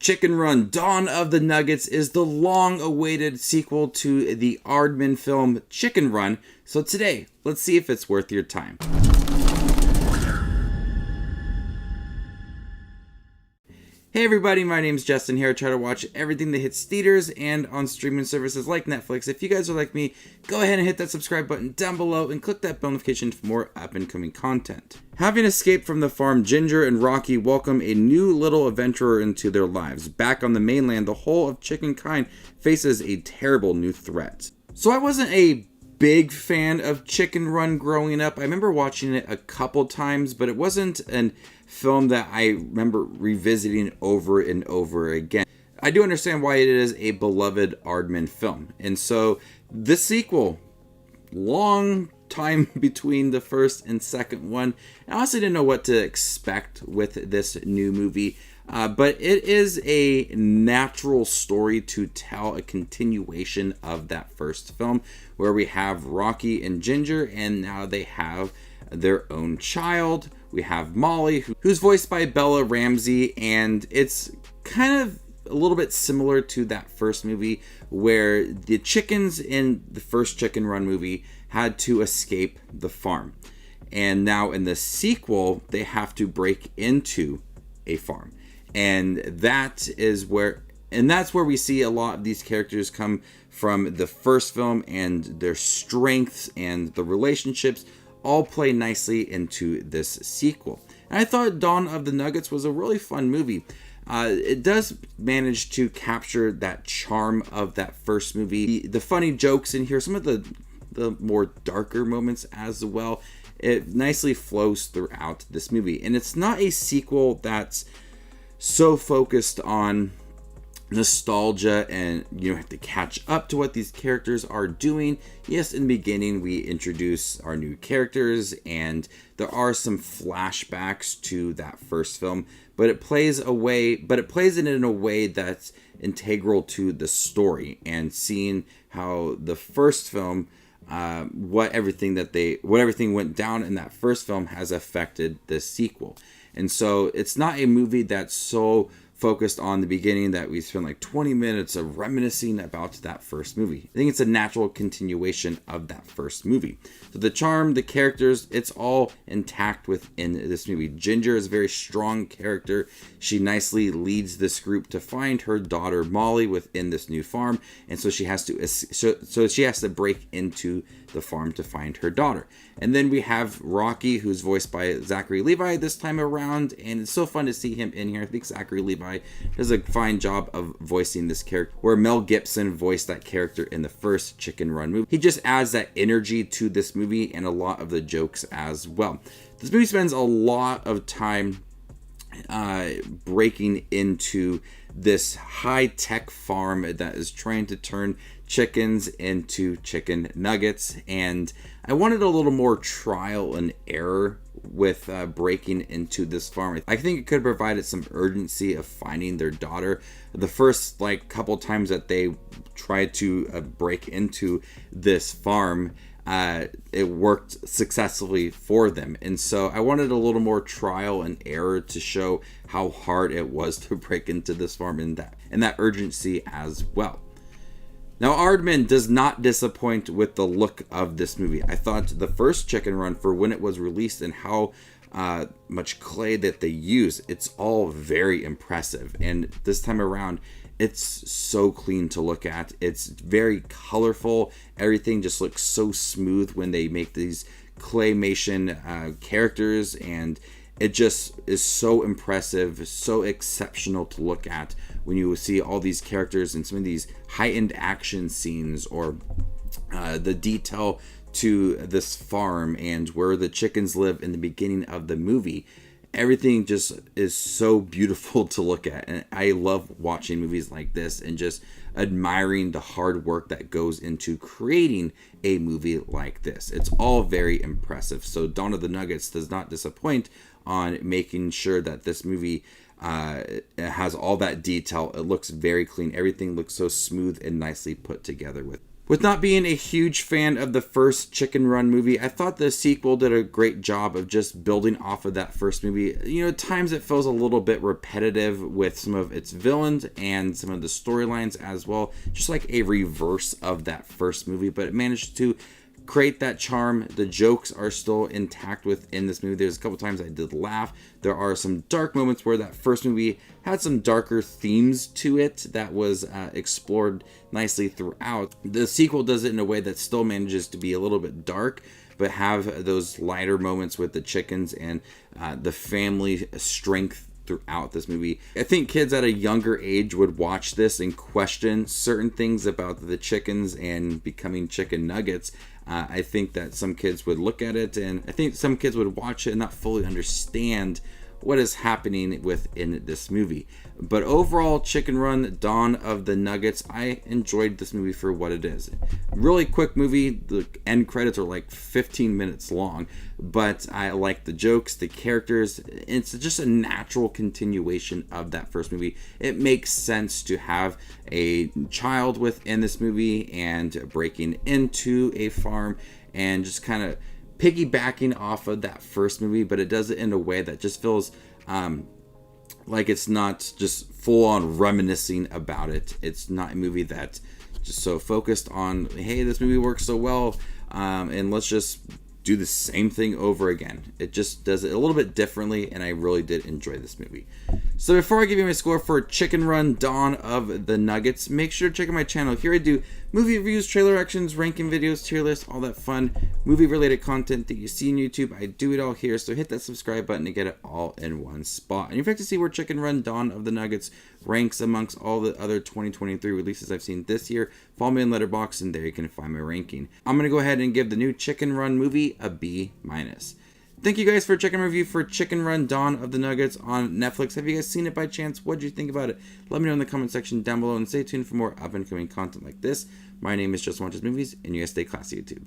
Chicken Run: Dawn of the Nuggets is the long-awaited sequel to the Aardman film Chicken Run, so today, let's see if it's worth your time. Hey everybody, my name is Justin here. I try to watch everything that hits theaters and on streaming services like Netflix. If you guys are like me, go ahead and hit that subscribe button down below and click that bell notification for more up-and-coming content. Having escaped from the farm, Ginger and Rocky welcome a new little adventurer into their lives. Back on the mainland, the whole of chicken kind faces a terrible new threat. So I wasn't a big fan of Chicken Run growing up. I remember watching it a couple times, but it wasn't an film that I remember revisiting over and over again. I do understand why it is a beloved Aardman film. And so this sequel, long time between the first and second one. I honestly didn't know what to expect with this new movie. But it is a natural story to tell a continuation of that first film, where we have Rocky and Ginger, and now they have their own child. We have Molly, who's voiced by Bella Ramsey, and it's kind of a little bit similar to that first movie, where the chickens in the first Chicken Run movie had to escape the farm. And now in the sequel, they have to break into a farm. And that's where we see a lot of these characters come from the first film, and their strengths and the relationships all play nicely into this sequel. And I thought Dawn of the Nuggets was a really fun movie. It does manage to capture that charm of that first movie. The funny jokes in here, some of the more darker moments as well. It nicely flows throughout this movie. And it's not a sequel that's so focused on nostalgia and you have to catch up to what these characters are doing. Yes, in the beginning we introduce our new characters and there are some flashbacks to that first film, but it plays it in a way that's integral to the story, and seeing how the first film, what everything went down in that first film has affected this sequel. And so it's not a movie that's so focused on the beginning that we spend like 20 minutes of reminiscing about that first movie. I think it's a natural continuation of that first movie. So the charm, the characters, it's all intact within this movie. Ginger is a very strong character. She nicely leads this group to find her daughter Molly within this new farm, and so she has to break into the farm to find her daughter. And then we have Rocky, who's voiced by Zachary Levi this time around, and it's so fun to see him in here. I think Zachary Levi does a fine job of voicing this character, where Mel Gibson voiced that character in the first Chicken Run movie. He just adds that energy to this movie and a lot of the jokes as well. This movie spends a lot of time breaking into this high-tech farm that is trying to turn chickens into chicken nuggets, and I wanted a little more trial and error with breaking into this farm. I think it could have provided some urgency of finding their daughter. The first couple times that they tried to break into this farm, it worked successfully for them, and so I wanted a little more trial and error to show how hard it was to break into this farm, and that urgency as well. Now, Aardman does not disappoint with the look of this movie. I thought the first Chicken Run, for when it was released and how much clay that they use, it's all very impressive. And this time around, it's so clean to look at. It's very colorful. Everything just looks so smooth when they make these claymation characters, and it just is so impressive, so exceptional to look at when you see all these characters and some of these heightened action scenes, or the detail to this farm and where the chickens live in the beginning of the movie. Everything just is so beautiful to look at, and I love watching movies like this and just admiring the hard work that goes into creating a movie like this. It's all very impressive. So Dawn of the Nuggets does not disappoint on making sure that this movie has all that detail. It looks very clean. Everything looks so smooth and nicely put together with. With not being a huge fan of the first Chicken Run movie, I thought the sequel did a great job of just building off of that first movie. You know, at times it feels a little bit repetitive with some of its villains and some of the storylines as well, just like a reverse of that first movie, but it managed to create that charm. The jokes are still intact within this movie. There's a couple times I did laugh. There are some dark moments where that first movie had some darker themes to it that was explored nicely throughout. The sequel does it in a way that still manages to be a little bit dark, but have those lighter moments with the chickens and the family strength throughout this movie. I think kids at a younger age would watch this and question certain things about the chickens and becoming chicken nuggets. I think that some kids would look at it, and I think some kids would watch it and not fully understand what is happening within this movie. But overall, Chicken Run, Dawn of the Nuggets, I enjoyed this movie for what it is. Really quick movie. The end credits are like 15 minutes long, but I like the jokes, the characters. It's just a natural continuation of that first movie. It makes sense to have a child within this movie and breaking into a farm and just kind of piggybacking off of that first movie, but it does it in a way that just feels like it's not just full on reminiscing about it. It's not a movie that's just so focused on, hey, this movie works so well, and let's just do the same thing over again. It just does it a little bit differently, and I really did enjoy this movie. So before I give you my score for Chicken Run, Dawn of the Nuggets, make sure to check out my channel. Here I do movie reviews, trailer reactions, ranking videos, tier lists, all that fun movie-related content that you see on YouTube. I do it all here, so hit that subscribe button to get it all in one spot. And in fact, to see where Chicken Run, Dawn of the Nuggets ranks amongst all the other 2023 releases I've seen this year, follow me in Letterboxd, and there you can find my ranking. I'm going to go ahead and give the new Chicken Run movie a B-. Thank you guys for checking my review for Chicken Run, Dawn of the Nuggets on Netflix. Have you guys seen it by chance? What did you think about it? Let me know in the comment section down below, and stay tuned for more up-and-coming content like this. My name is Just Watches Movies, and you guys stay classy, YouTube.